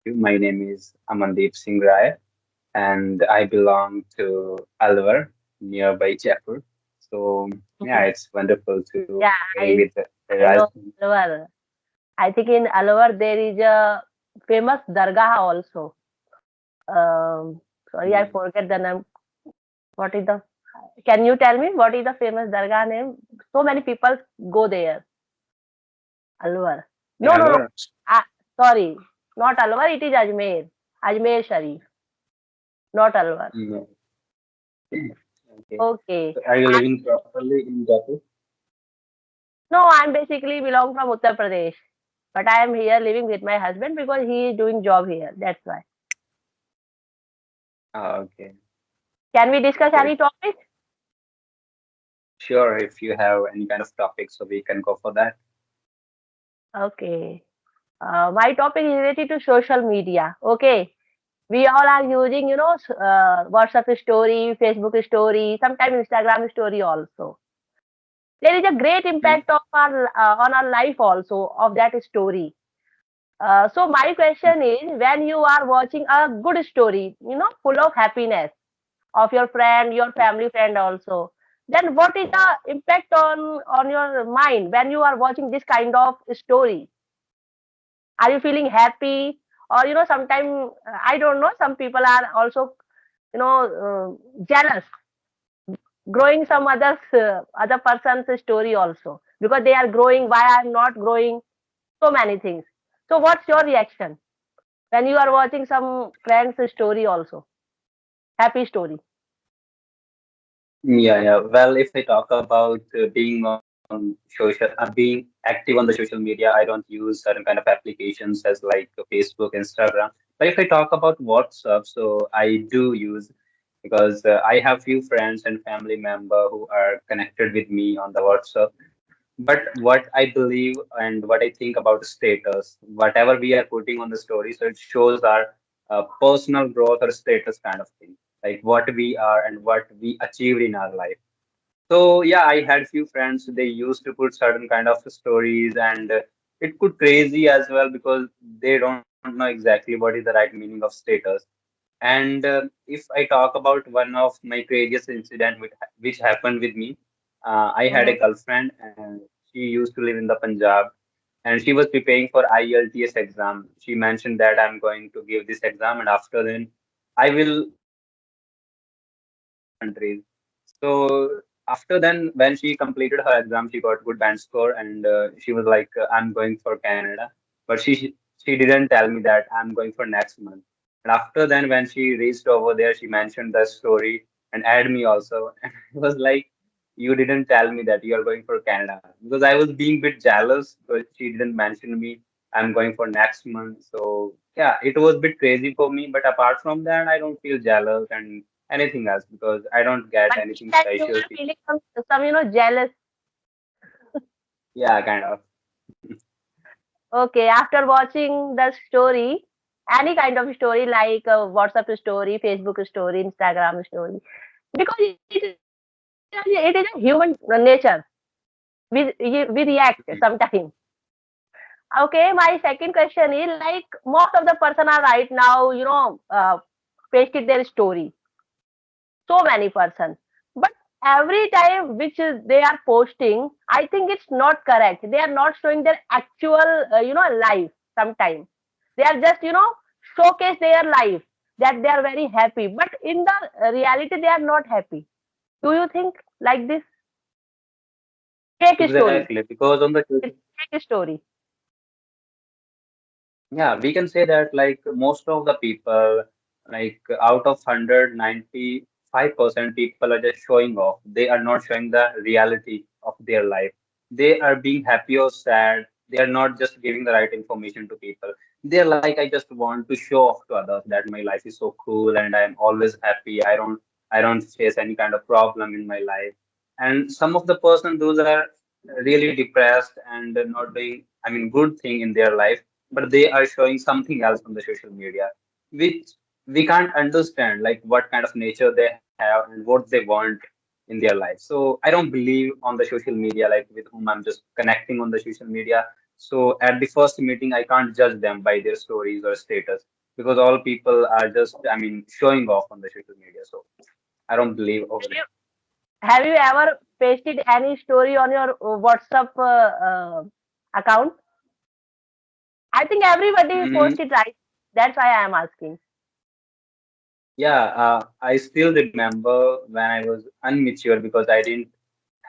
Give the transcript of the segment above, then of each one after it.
My name is Amandeep Singh Rai, and I belong to Alwar, nearby Jaipur. So, yeah, it's wonderful to Yeah, be with I know Rajni. Alwar. I think in Alwar there is a famous dargah also. Sorry, I forget the name. What is the? Can you tell me what is the famous dargah name? So many people go there. Alwar. In No, no, no. Alwar? Ah, sorry, not Alwar. It is Ajmer. Ajmer Sharif, not Alwar. No. Okay. Okay. So, are you living properly in Jaipur? No, I'm basically belong from Uttar Pradesh, but I am here living with my husband because he is doing job here. That's why. Okay. Can we discuss Great. any topic? Sure, if you have any kind of topic, so we can go for that. Okay. My topic is related to social media. Okay. We all are using, WhatsApp story, Facebook story, sometimes Instagram story also. There is a great Hmm. impact of our on our life also of that story. So my question is, when you are watching a good story, full of happiness of your friend, your family friend also, then what is the impact on your mind when you are watching this kind of story? Are you feeling happy? Or sometimes I don't know, some people are also jealous, growing some other person's story also, because they are growing, why I'm not growing, so many things. So what's your reaction when you are watching some friend's story also, happy story? Yeah, yeah. Well, if I talk about being on social, being active on the social media, I don't use certain kind of applications as like Facebook, Instagram. But if I talk about WhatsApp, so I do use because I have few friends and family member who are connected with me on the WhatsApp. But what I believe and what I think about status, whatever we are putting on the story, so it shows our personal growth or status kind of thing, like what we are and what we achieved in our life. So yeah, I had few friends. They used to put certain kind of stories, and it could crazy as well because they don't know exactly what is the right meaning of status. And if I talk about one of my craziest incident which happened with me, I had a Mhm. girlfriend and she used to live in the Punjab and she was preparing for IELTS exam. She mentioned that I'm going to give this exam and after then I will countries. So after then, when she completed her exam, she got good band score, and she was like, "I'm going for Canada." But she didn't tell me that I'm going for next month. And after then, when she reached over there, she mentioned the story and add me also. And it was like, you didn't tell me that you are going for Canada because I was being a bit jealous because she didn't mention me. I'm going for next month. So yeah, it was a bit crazy for me. But apart from that, I don't feel jealous and anything else because I don't get But this anything time you special. are feeling some jealous. Yeah, kind of. Okay, after watching the story, any kind of story like WhatsApp story, Facebook story, Instagram story, because it is a human nature. We react sometimes. Okay, my second question is like most of the person are right now, pasted their story. So many person, but every time which they are posting, I think it's not correct. They are not showing their actual, life. Sometimes they are just, showcase their life that they are very happy, but in the reality they are not happy. Do you think like this? Fake story. Exactly, because on the It's fake story. yeah, we can say that like most of the people, like out of 195% people are just showing off. They are not showing the reality of their life. They are being happy or sad. They are not just giving the right information to people. They're like, I just want to show off to others that my life is so cool and I'm always happy. I don't face any kind of problem in my life. And some of the person those are really depressed and not doing, I mean, good thing in their life but they are showing something else on the social media, which we can't understand, like what kind of nature they have and what they want in their life. So I don't believe on the social media, like with whom I'm just connecting on the social media. So at the first meeting, I can't judge them by their stories or status because all people are just, I mean, showing off on the social media. So I don't believe over Have it. you have you ever pasted any story on your WhatsApp account? I think everybody Mm, post it, right? That's why I am asking. yeah, I still remember when I was unmature because I didn't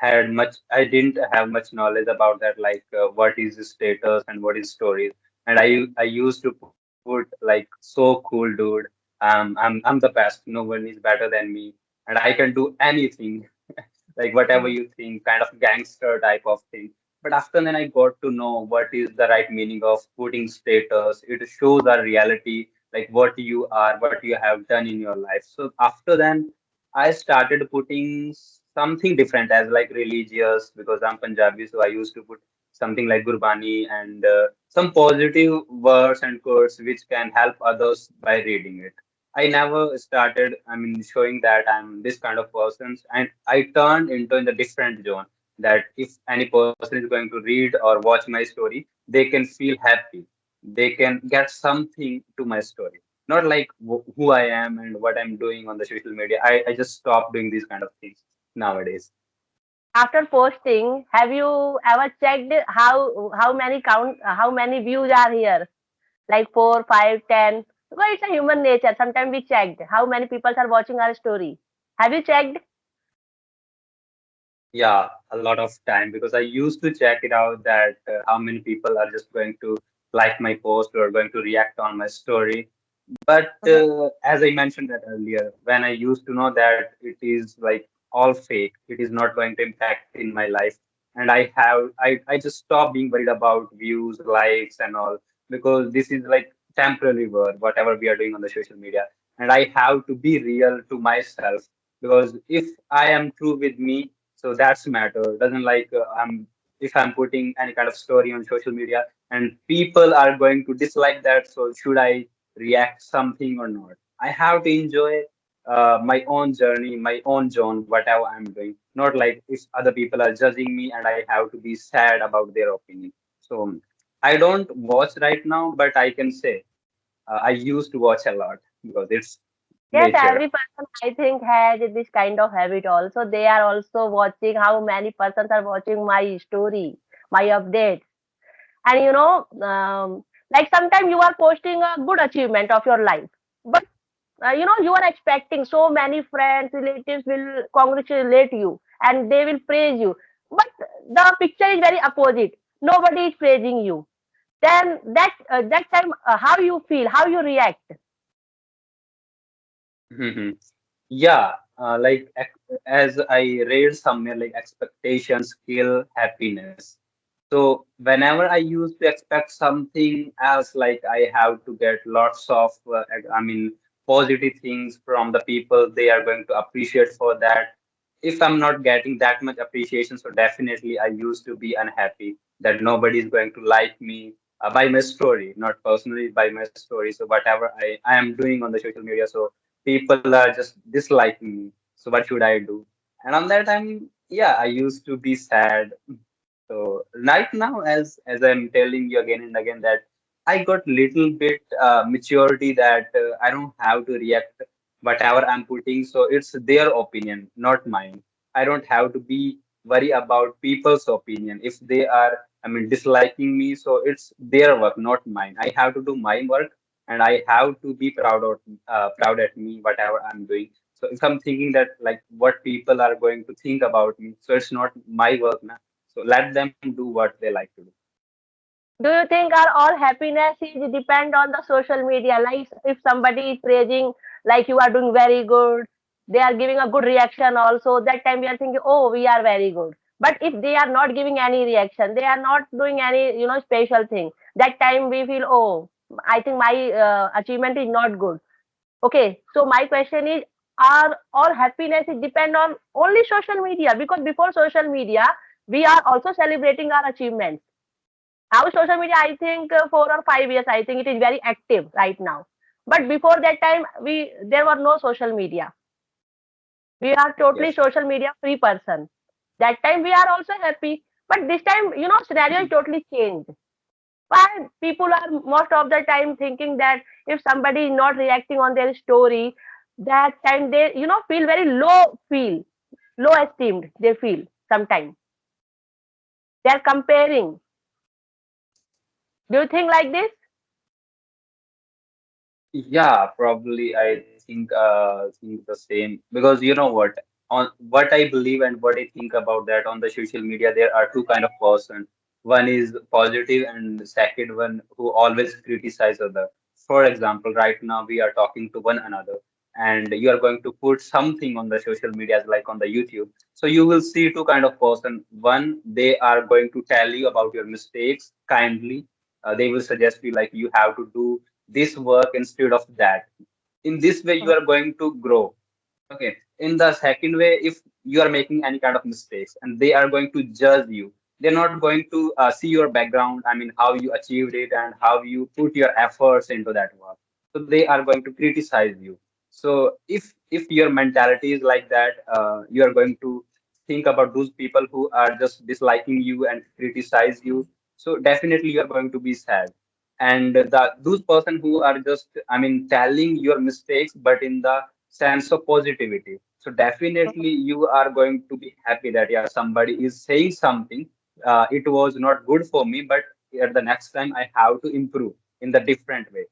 have much knowledge about that, like what is the status and what is stories. And I used to put like so cool, dude. I'm the best. No one is better than me, and I can do anything. Like whatever Hmm. you think, kind of gangster type of thing. But after then, I got to know what is the right meaning of putting status. It shows our reality, like what you are, what you have done in your life. So after then, I started putting something different as like religious because I'm Punjabi, so I used to put something like Gurbani and some positive words and quotes which can help others by reading it. I never started, I mean, showing that I'm this kind of person, and I turned into in the different zone that if any person is going to read or watch my story, they can feel happy. They can get something to my story. Not like who I am and what I'm doing on the social media. I just stopped doing these kind of things nowadays. After posting, have you ever checked how many how many views are here? Like 4, 5, 10. Well, it's a human nature. Sometimes we checked how many people are watching our story. Have you checked? Yeah, a lot of time because I used to check it out that how many people are just going to like my post or going to react on my story. But Mhm. as I mentioned that earlier, when I used to know that it is like all fake, it is not going to impact in my life, and I just stopped being worried about views, likes, and all because this is like temporary work, whatever we are doing on the social media, and I have to be real to myself because if I am true with me, so that's matter. Doesn't like I'm if I'm putting any kind of story on social media and people are going to dislike that, so should I react something or not? I have to enjoy my own journey, my own zone, whatever I'm doing. Not like if other people are judging me and I have to be sad about their opinion. So I don't watch right now, but I can say I used to watch a lot because it's Yes, nature. every person I think has this kind of habit also. They are also watching how many persons are watching my story, my updates. And like sometimes you are posting a good achievement of your life, but you are expecting so many friends, relatives will congratulate you and they will praise you, but the picture is very opposite. Nobody is praising you. Then that time, how you feel, how you react? Mhm. Yeah, as I read somewhere, like expectations kill happiness. So whenever I used to expect something else, like I have to get lots of, I mean, positive things from the people, they are going to appreciate for that. If I'm not getting that much appreciation, so definitely I used to be unhappy that nobody is going to like me by my story, not personally by my story. So whatever I am doing on the social media, so people are just disliking me. So what should I do? And on that time, yeah, I used to be sad. So right now, as I'm telling you again and again that I got little bit maturity that I don't have to react whatever I'm putting. So it's their opinion, not mine. I don't have to be worry about people's opinion. If they are, I mean, disliking me, so it's their work, not mine. I have to do my work, and I have to be proud at me whatever I'm doing. So if I'm thinking that like what people are going to think about me, so it's not my work now. So let them do what they like to do. Do you think our all happiness is depend on the social media? Like if somebody is praising, like you are doing very good, they are giving a good reaction also. That time we are thinking, oh, we are very good. But if they are not giving any reaction, they are not doing any special thing. That time we feel, oh, I think my achievement is not good. Okay, so my question is, are all happiness is depend on only social media? Because before social media, we are also celebrating our achievements. Now social media, I think 4 or 5 years, I think it is very active right now. But before that time, we there were no social media. We are totally Yes. social media free person. That time we are also happy, but this time scenario is totally changed. Why people are most of the time thinking that if somebody is not reacting on their story, that time they feel very low esteemed. They feel sometimes they are comparing. Do you think like this? Yeah, probably I think the same because you know what, on what I believe and what I think about that on the social media there are two kind of person. One is positive and the second one who always criticize other. For example, right now we are talking to one another and you are going to put something on the social media like on the YouTube. So you will see two kind of person. One, they are going to tell you about your mistakes kindly. They will suggest you like you have to do this work instead of that. In this way, you are going to grow. Okay. In the second way, if you are making any kind of mistakes and they are going to judge you, they're not going to see your background. I mean, how you achieved it and how you put your efforts into that work. So they are going to criticize you. So if your mentality is like that, you are going to think about those people who are just disliking you and criticize you. So definitely you are going to be sad. And the those person who are just, I mean, telling your mistakes, but in the sense of positivity. So definitely you are going to be happy that yeah, somebody is saying something. It was not good for me, but at the next time I have to improve in the different way.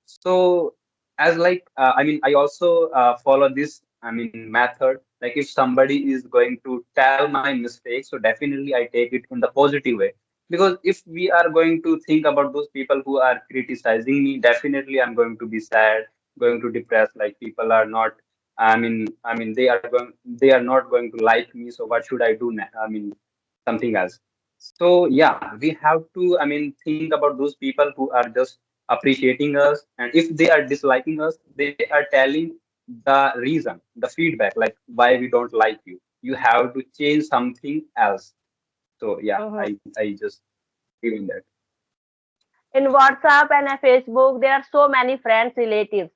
So as like I mean, I also follow this, I mean, method. Like if somebody is going to tell my mistakes, so definitely I take it in the positive way. Because if we are going to think about those people who are criticizing me, definitely I'm going to be sad, going to depress. Like people are not, I mean they are not going to like me. So what should I do now? I mean something else. So yeah, we have to, I mean, think about those people who are just appreciating us, and if they are disliking us, they are telling the reason, the feedback, like why we don't like you. You have to change something else. So yeah, Mhm. I just feeling that. In WhatsApp and Facebook, there are so many friends, relatives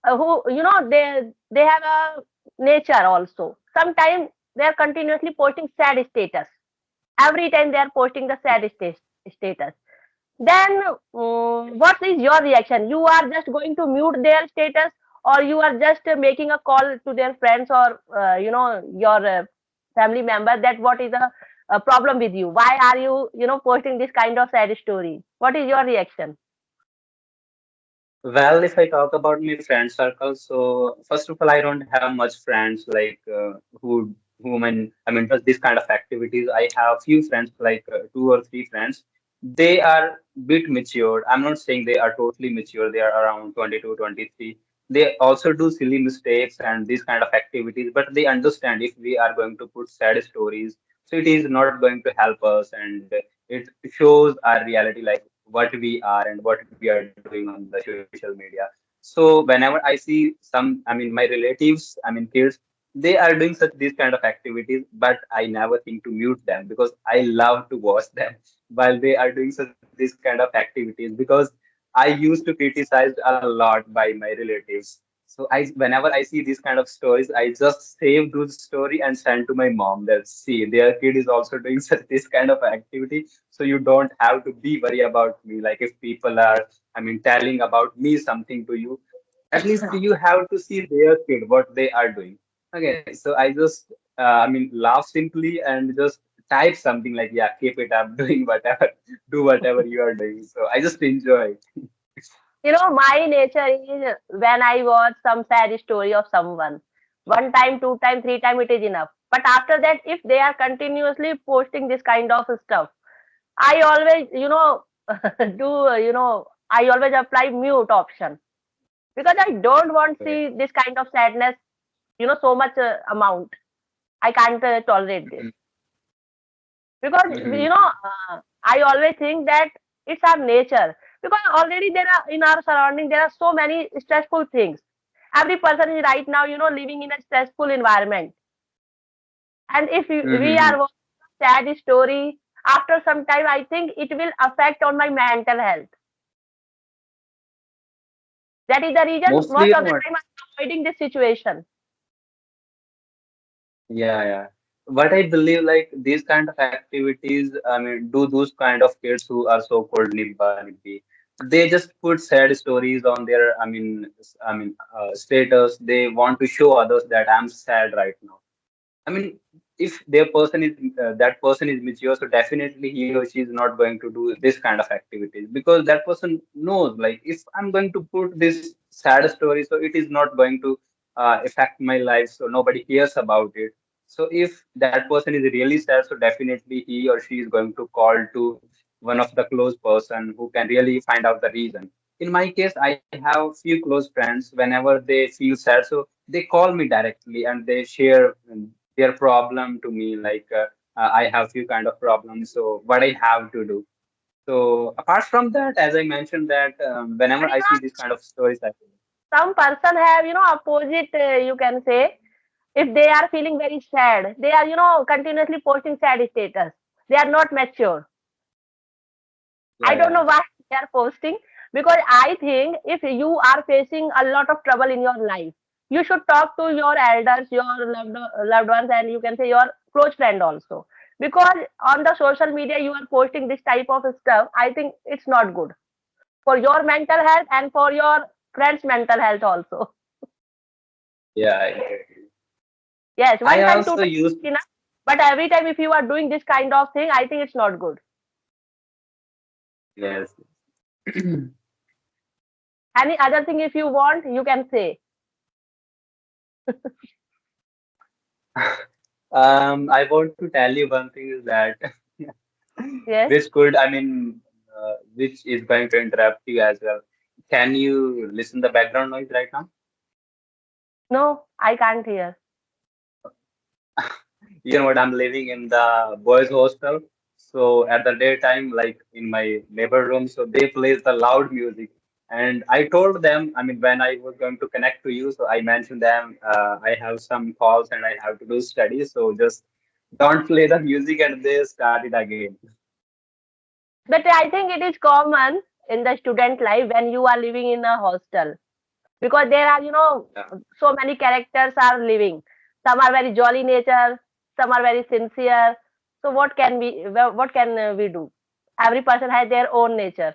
who they have a nature also. Sometimes they are continuously posting sad status. Every time they are posting the sad status. Then what is your reaction? You are just going to mute their status, or you are just making a call to their friends or your family member that what is the problem with you? Why are you posting this kind of sad story? What is your reaction? Well, if I talk about my friend circle, so first of all, I don't have much friends like whom I mean does this kind of activities. I have few friends, like two or three friends. They are bit matured. I'm not saying they are totally mature. They are around 22, 23. They also do silly mistakes and these kind of activities, but they understand if we are going to put sad stories, so it is not going to help us, and it shows our reality, like what we are and what we are doing on the social media. So whenever I see some, I mean, my relatives, I mean, kids, they are doing such these kind of activities, but I never think to mute them because I love to watch them while they are doing such these kind of activities, because I used to criticize a lot by my relatives. So whenever I see these kind of stories, I just save those story and send to my mom that see their kid is also doing such this kind of activity. So you don't have to be worry about me. Like if people are, I mean, telling about me something to you, at least you have to see their kid what they are doing. Okay, so I just I mean laugh simply and just type something like yeah, keep it up, doing whatever, do whatever you are doing. So I just enjoy. My nature is when I watch some sad story of someone, one time, two time, three time, it is enough. But after that, if they are continuously posting this kind of stuff, I always, I always apply mute option because I don't want to see this kind of sadness, so much amount. I can't tolerate this because, Mhm. I always think that it's our nature because already there are in our surrounding, there are so many stressful things. Every person is right now, living in a stressful environment. And if we are Mhm. watching a sad story, after some time, I think it will affect on my mental health. That is the reason Mostly, most you of know the what? time I'm avoiding this situation. Yeah, yeah. what I believe, like these kind of activities, I mean, do those kind of kids who are so-called nibba nibbi, they just put sad stories on their, status. They want to show others that I'm sad right now. I mean, if their person is that person is mature, so definitely he or she is not going to do this kind of activities, because that person knows, like, if I'm going to put this sad story, so it is not going to affect my life, so nobody cares about it. So if that person is really sad, so definitely he or she is going to call to one of the close person who can really find out the reason. In my case, I have few close friends. Whenever they feel sad, so they call me directly and they share their problem to me, like I have few kind of problems, so what I have to do. So apart from that, as I mentioned that But whenever I see these kind of stories, I some person have, opposite, you can say, if they are feeling very sad, they are, continuously posting sad status. They are not mature. I yeah, don't yeah, know why they are posting, because I think if you are facing a lot of trouble in your life, you should talk to your elders, your loved ones, and you can say your close friend also. Because on the social media, you are posting this type of stuff. I think it's not good for your mental health and for your friends' mental health also. yeah, exactly. Yes, I one time, two also time used is enough. But every time, if you are doing this kind of thing, I think it's not good. yes. Any other thing, if you want, you can say. I want to tell you one thing is that Yes. which could, I mean, which is going to interrupt you as well. Can you listen the background noise right now? No, I can't hear. You know what? I'm living in the boys' hostel. So at the daytime, like in my neighbor room, so they plays the loud music. And I told them, I mean, when I was going to connect to you, so I mentioned them, I have some calls and I have to do studies. So just don't play the music, and they started again. But I think it is common in the student life when you are living in a hostel, because there are, Yeah. so many characters are living. Some are very jolly nature, some are very sincere. So what can we do? Every person has their own nature.